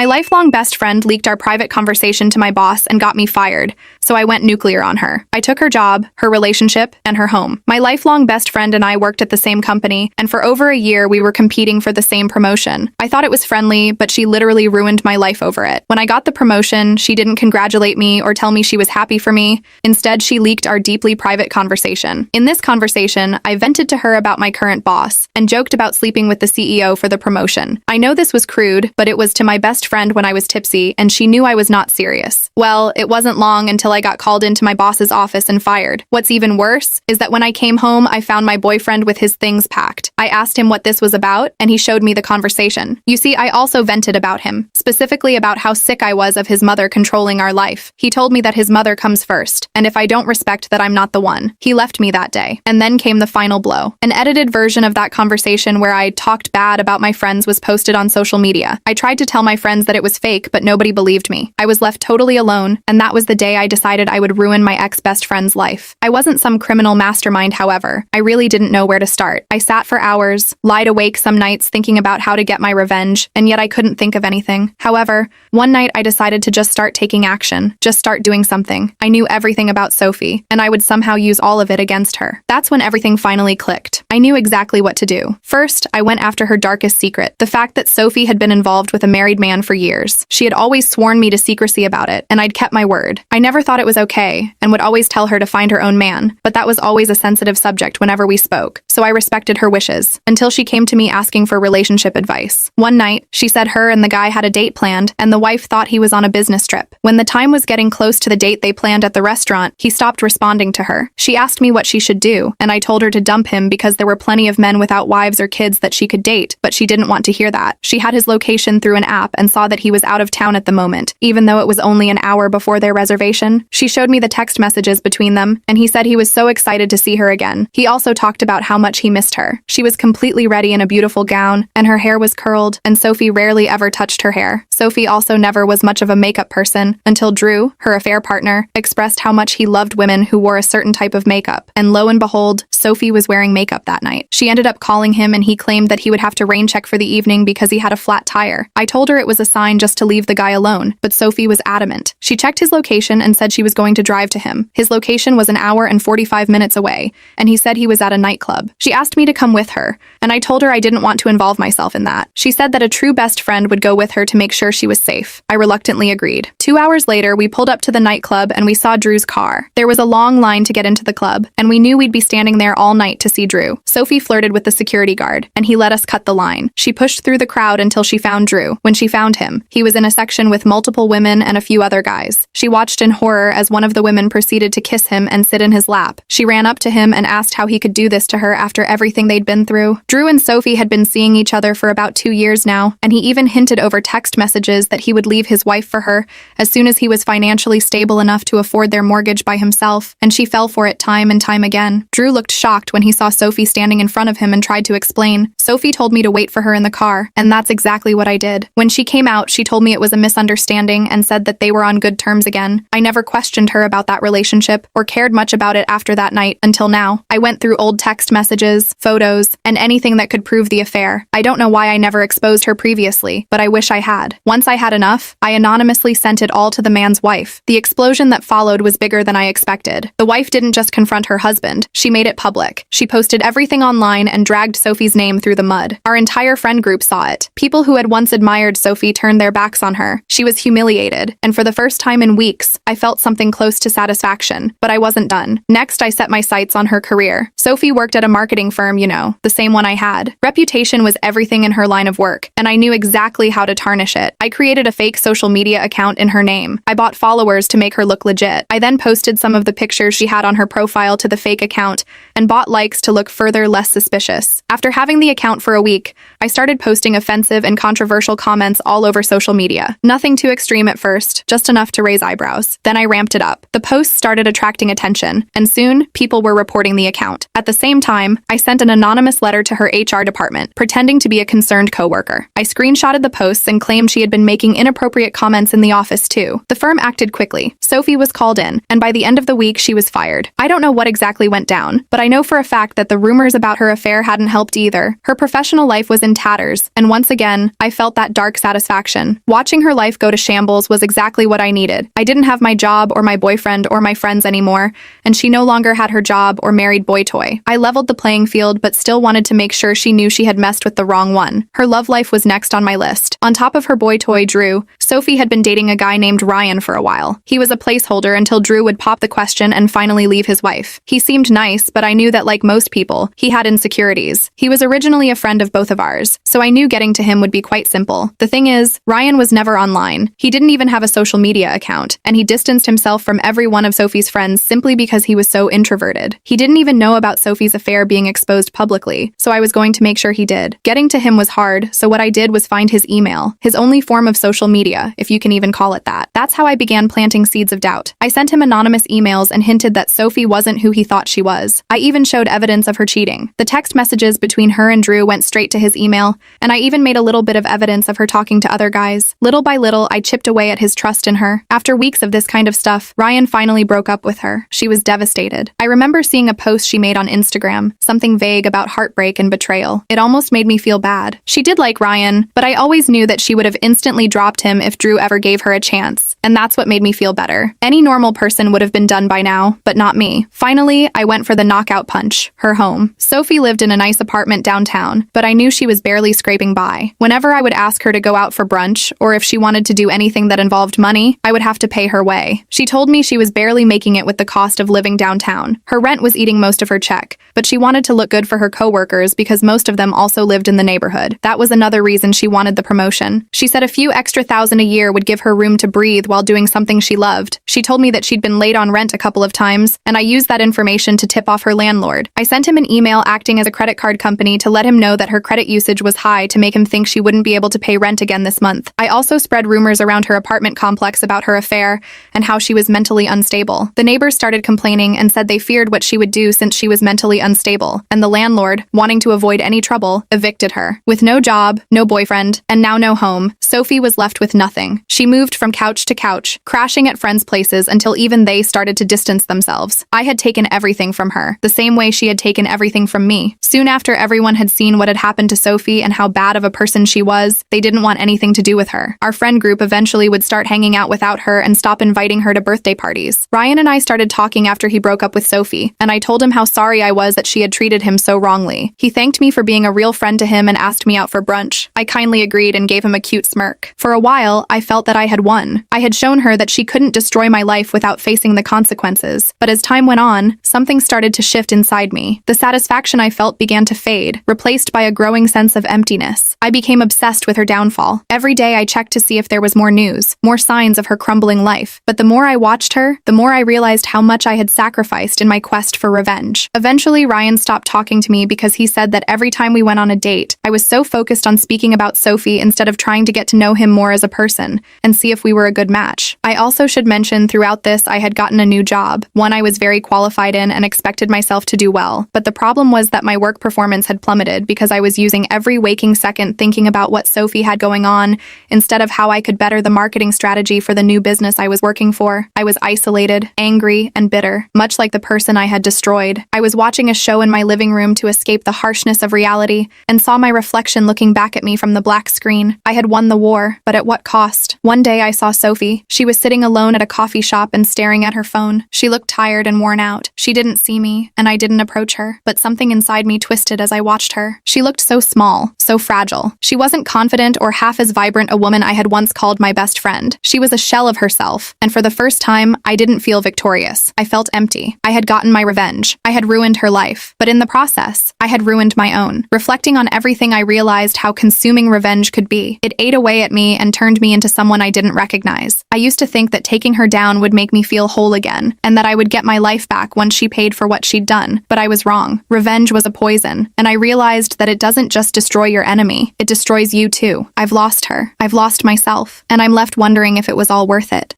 My lifelong best friend leaked our private conversation to my boss and got me fired, so I went nuclear on her. I took her job, her relationship, and her home. My lifelong best friend and I worked at the same company, and for over a year we were competing for the same promotion. I thought it was friendly, but she literally ruined my life over it. When I got the promotion, she didn't congratulate me or tell me she was happy for me. Instead, she leaked our deeply private conversation. In this conversation, I vented to her about my current boss and joked about sleeping with the CEO for the promotion. I know this was crude, but it was to my best friend when I was tipsy, and she knew I was not serious. Well, it wasn't long until I got called into my boss's office and fired. What's even worse is that when I came home, I found my boyfriend with his things packed. I asked him what this was about, and he showed me the conversation. You see, I also vented about him, specifically about how sick I was of his mother controlling our life. He told me that his mother comes first, and if I don't respect that I'm not the one. He left me that day. And then came the final blow. An edited version of that conversation where I talked bad about my friends was posted on social media. I tried to tell my friends that it was fake, but nobody believed me. I was left totally alone, and that was the day I decided I would ruin my ex-best friend's life. I wasn't some criminal mastermind, however. I really didn't know where to start. I sat for hours, lied awake some nights thinking about how to get my revenge, and yet I couldn't think of anything. However, one night I decided to just start taking action, just start doing something. I knew everything about Sophie, and I would somehow use all of it against her. That's when everything finally clicked. I knew exactly what to do. First, I went after her darkest secret, the fact that Sophie had been involved with a married man for years. She had always sworn me to secrecy about it, and I'd kept my word. I never thought it was okay, and would always tell her to find her own man, but that was always a sensitive subject whenever we spoke, so I respected her wishes, until she came to me asking for relationship advice. One night, she said her and the guy had a date planned, and the wife thought he was on a business trip. When the time was getting close to the date they planned at the restaurant, he stopped responding to her. She asked me what she should do, and I told her to dump him because there were plenty of men without wives or kids that she could date, but she didn't want to hear that. She had his location through an app and saw that he was out of town at the moment, even though it was only an hour before their reservation. She showed me the text messages between them, and he said he was so excited to see her again. He also talked about how much he missed her. She was completely ready in a beautiful gown, and her hair was curled, and Sophie rarely ever touched her hair. Sophie also never was much of a makeup person, until Drew, her affair partner, expressed how much he loved women who wore a certain type of makeup. And lo and behold, Sophie was wearing makeup that night. She ended up calling him, and he claimed that he would have to rain check for the evening because he had a flat tire. I told her it was a sign just to leave the guy alone, but Sophie was adamant. She checked his location and said she was going to drive to him. His location was an hour and 45 minutes away, and he said he was at a nightclub. She asked me to come with her, and I told her I didn't want to involve myself in that. She said that a true best friend would go with her to make sure she was safe. I reluctantly agreed. 2 hours later, we pulled up to the nightclub and we saw Drew's car. There was a long line to get into the club, and we knew we'd be standing there all night to see Drew. Sophie flirted with the security guard, and he let us cut the line. She pushed through the crowd until she found Drew. When she found him, he was in a section with multiple women and a few other guys. She watched in horror as one of the women proceeded to kiss him and sit in his lap. She ran up to him and asked how he could do this to her after everything they'd been through. Drew and Sophie had been seeing each other for about 2 years now, and he even hinted over text messages that he would leave his wife for her as soon as he was financially stable enough to afford their mortgage by himself, and she fell for it time and time again. Drew looked shocked when he saw Sophie standing in front of him and tried to explain. Sophie told me to wait for her in the car, and that's exactly what I did. When she came out, she told me it was a misunderstanding and said that they were on good terms again. I never questioned her about that relationship or cared much about it after that night until now. I went through old text messages, photos, and anything that could prove the affair. I don't know why I never exposed her previously, but I wish I had. Once I had enough, I anonymously sent it all to the man's wife. The explosion that followed was bigger than I expected. The wife didn't just confront her husband, she made it public. She posted everything online and dragged Sophie's name through the mud. Our entire friend group saw it. People who had once admired Sophie turned their backs on her. She was humiliated, and for the first time in weeks, I felt something close to satisfaction, but I wasn't done. Next, I set my sights on her career. Sophie worked at a marketing firm, you know, the same one I had. Reputation was everything in her line of work, and I knew exactly how to tarnish it. I created a fake social media account in her name. I bought followers to make her look legit. I then posted some of the pictures she had on her profile to the fake account and bought likes to look further less suspicious. After having the account for a week, I started posting offensive and controversial comments all over social media. Nothing too extreme at first, just enough to raise eyebrows. Then I ramped it up. The posts started attracting attention, and soon, people were reporting the account. At the same time, I sent an anonymous letter to her HR department, pretending to be a concerned coworker. I screenshotted the posts and claimed she had been making inappropriate comments in the office too. The firm acted quickly. Sophie was called in, and by the end of the week, she was fired. I don't know what exactly went down, but I know for a fact that the rumors about her affair hadn't helped either. Her professional life was in tatters, and once again, I felt that dark satisfaction. Watching her life go to shambles was exactly what I needed. I didn't have my job or my boyfriend or my friends anymore, and she no longer had her job or married boy toy. I leveled the playing field but still wanted to make sure she knew she had messed with the wrong one. Her love life was next on my list. On top of her boy toy, Drew, Sophie had been dating a guy named Ryan for a while. He was a placeholder until Drew would pop the question and finally leave his wife. He seemed nice, but I knew that like most people, he had insecurities. He was originally a friend of both of ours, so I knew getting to him would be quite simple. The thing is, Ryan was never online. He didn't even have a social media account, and he distanced himself from every one of Sophie's friends simply because he was so introverted. He didn't even know about Sophie's affair being exposed publicly, so I was going to make sure he did. Getting to him was hard, so what I did was find his email, his only form of social media, if you can even call it that. That's how I began planting seeds of doubt. I sent him anonymous emails and hinted that Sophie wasn't who he thought she was. I even showed evidence of her cheating. The text messages between her and Drew went straight to his email, and I even made a little bit of evidence of her talking to other guys. Little by little, I chipped away at his trust in her. After weeks of this kind of stuff, Ryan finally broke up with her. She was devastated. I remember seeing a post she made on Instagram, something vague about heartbreak and betrayal. It almost made me feel bad. She did like Ryan, but I always knew that she would have instantly dropped him if Drew ever gave her a chance, and that's what made me feel better. Any normal person would have been done by now, but not me. Finally, I went for the knockout punch, her home. Sophie lived in a nice apartment downtown, but I knew she was barely scraping by. Whenever I would ask her to go out for brunch, or if she wanted to do anything that involved money, I would have to pay her way. She told me she was barely making it with the cost of living downtown. Her rent was eating most of her check, but she wanted to look good for her coworkers because most of them also lived in the neighborhood. That was another reason she wanted the promotion. She said a few extra $1,000 a year would give her room to breathe while doing something she loved. She told me that she'd been late on rent a couple of times, and I used that information to tip off her landlord. I sent him an email acting as a credit card company to let him know that her credit usage was high to make him think she wouldn't be able to pay rent again this month. I also spread rumors around her apartment complex about her affair and how she was mentally unstable. The neighbors started complaining and said they feared what she would do since she was mentally unstable, and the landlord, wanting to avoid any trouble, evicted her. With no job, no boyfriend, and now no home, Sophie was left with nothing. She moved from couch to couch, crashing at friends' places until even they started to distance themselves. I had taken everything from her, the same way she had taken everything from me. Soon after everyone had seen what had happened to Sophie and how bad of a person she was, they didn't want anything to do with her. Our friend group eventually would start hanging out without her and stop inviting her to birthday parties. Ryan and I started talking after he broke up with Sophie, and I told him how sorry I was that she had treated him so wrongly. He thanked me for being a real friend to him and asked me out for brunch. I kindly agreed and gave him a cute smirk. For a while, I felt that I had won. I had shown her that she couldn't destroy my life without facing the consequences. But as time went on, something started to shift inside me. The satisfaction I felt began to fade, replaced by a growing sense of emptiness. I became obsessed with her downfall. Every day I checked to see if there was more news, more signs of her crumbling life. But the more I watched her, the more I realized how much I had sacrificed in my quest for revenge. Eventually, Ryan stopped talking to me because he said that every time we went on a date, I was so focused on speaking about Sophie instead of trying to get to know him more as a person and see if we were a good match. I also should mention throughout this I had gotten a new job, one I was very qualified in and expected myself to do well. But the problem was that my work performance had plummeted because I was using every waking second thinking about what Sophie had going on instead of how I could better the marketing strategy for the new business I was working for. I was isolated, angry, and bitter, much like the person I had destroyed. I was watching a show in my living room to escape the harshness of reality and saw my reflection looking back at me from the black screen. I had won the war, but at what cost? One day I saw Sophie. She was sitting alone at a coffee shop and staring at her phone. She looked tired and worn out. She didn't see me, and I didn't approach her, but something inside me twisted as I watched her. She looked so small, so fragile. She wasn't confident or half as vibrant a woman I had once called my best friend. She was a shell of herself, and for the first time, I didn't feel victorious. I felt empty. I had gotten my revenge. I had ruined her life, but in the process, I had ruined my own. Reflecting on everything, I realized how consuming revenge could be. It ate away at me and turned me into someone I didn't recognize. I used to think that taking her down would make me feel whole again, and that I would get my life back once she paid for what she'd done. But I was wrong. Revenge was a poison, and I realized that it doesn't just destroy your enemy, it destroys you too. I've lost her. I've lost myself, and I'm left wondering if it was all worth it.